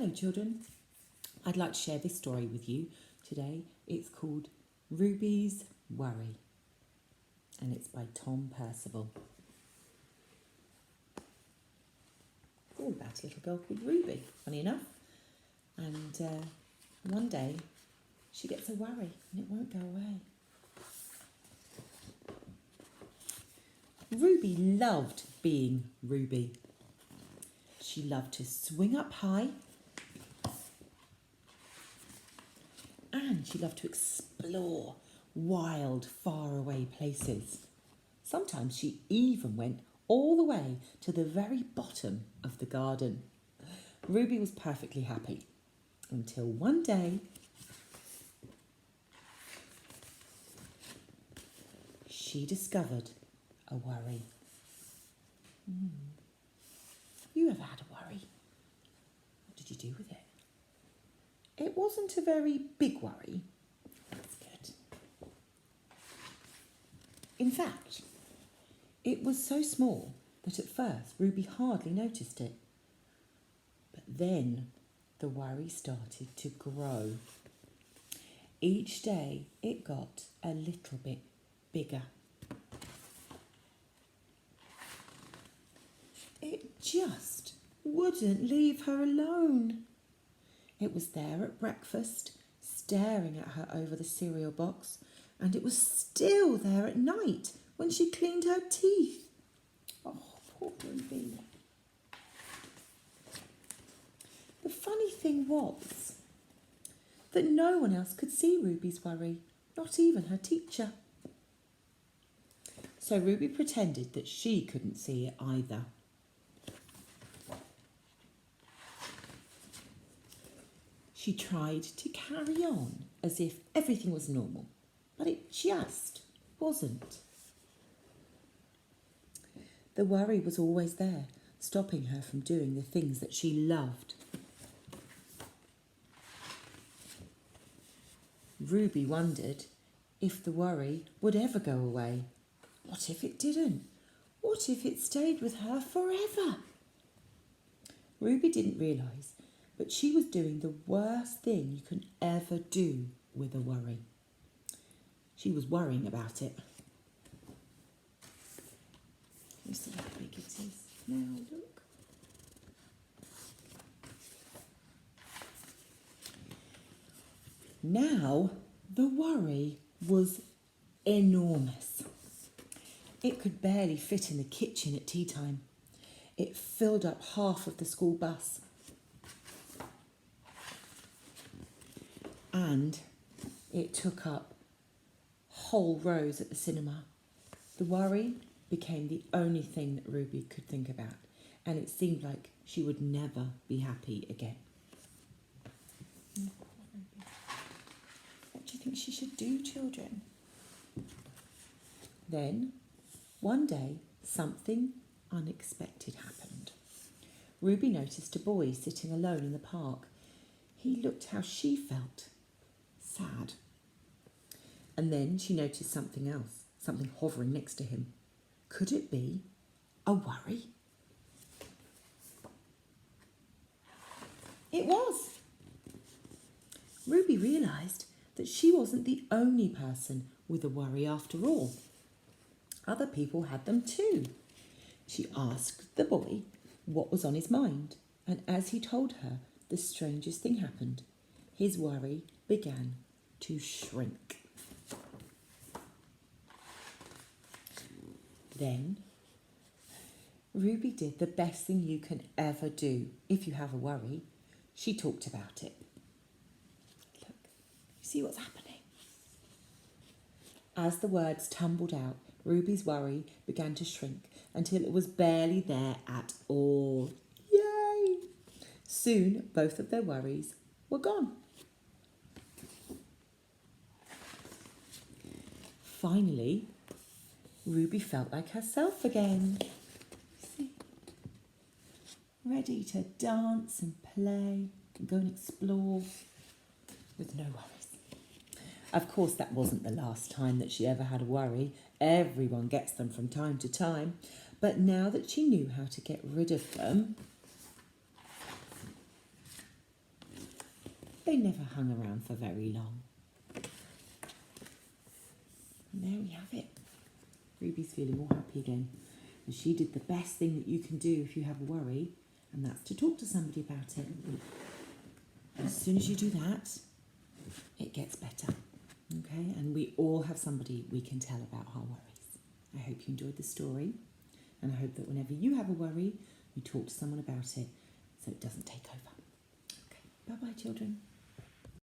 Hello children, I'd like to share this story with you today. It's called Ruby's Worry and it's by Tom Percival. It's all about a little girl called Ruby, funny enough. And one day she gets a worry and it won't go away. Ruby loved being Ruby. She loved to swing up high and she loved to explore wild, faraway places. Sometimes she even went all the way to the very bottom of the garden. Ruby was perfectly happy until one day she discovered a worry. You ever had a worry? What did you do with it? It wasn't a very big worry. That's good. In fact, it was so small that at first Ruby hardly noticed it. But then the worry started to grow. Each day it got a little bit bigger. It just wouldn't leave her alone. It was there at breakfast, staring at her over the cereal box, and it was still there at night when she cleaned her teeth. Oh, poor Ruby. The funny thing was that no one else could see Ruby's worry, not even her teacher. So Ruby pretended that she couldn't see it either. She tried to carry on as if everything was normal, but it just wasn't. The worry was always there, stopping her from doing the things that she loved. Ruby wondered if the worry would ever go away. What if it didn't? What if it stayed with her forever? Ruby didn't realise, but she was doing the worst thing you can ever do with a worry. She was worrying about it. You see how big it is now, look. Now the worry was enormous. It could barely fit in the kitchen at tea time. It filled up half of the school bus. And it took up whole rows at the cinema. The worry became the only thing that Ruby could think about, and it seemed like she would never be happy again. What do you think she should do, children? Then, one day, something unexpected happened. Ruby noticed a boy sitting alone in the park. He looked how she felt. Sad. And then she noticed something else, something hovering next to him. Could it be a worry? It was. Ruby realised that she wasn't the only person with a worry after all. Other people had them too. She asked the boy what was on his mind, and as he told her, the strangest thing happened. His worry began to shrink. Then Ruby did the best thing you can ever do if you have a worry. She talked about it. Look, you see what's happening? As the words tumbled out, Ruby's worry began to shrink until it was barely there at all. Yay! Soon, both of their worries were gone. Finally, Ruby felt like herself again. See? Ready to dance and play and go and explore with no worries. Of course, that wasn't the last time that she ever had a worry. Everyone gets them from time to time. But now that she knew how to get rid of them, they never hung around for very long. And there we have it. Ruby's feeling all happy again. And she did the best thing that you can do if you have a worry, and that's to talk to somebody about it. As soon as you do that, it gets better. Okay? And we all have somebody we can tell about our worries. I hope you enjoyed the story, and I hope that whenever you have a worry, you talk to someone about it so it doesn't take over. Okay, bye-bye, children.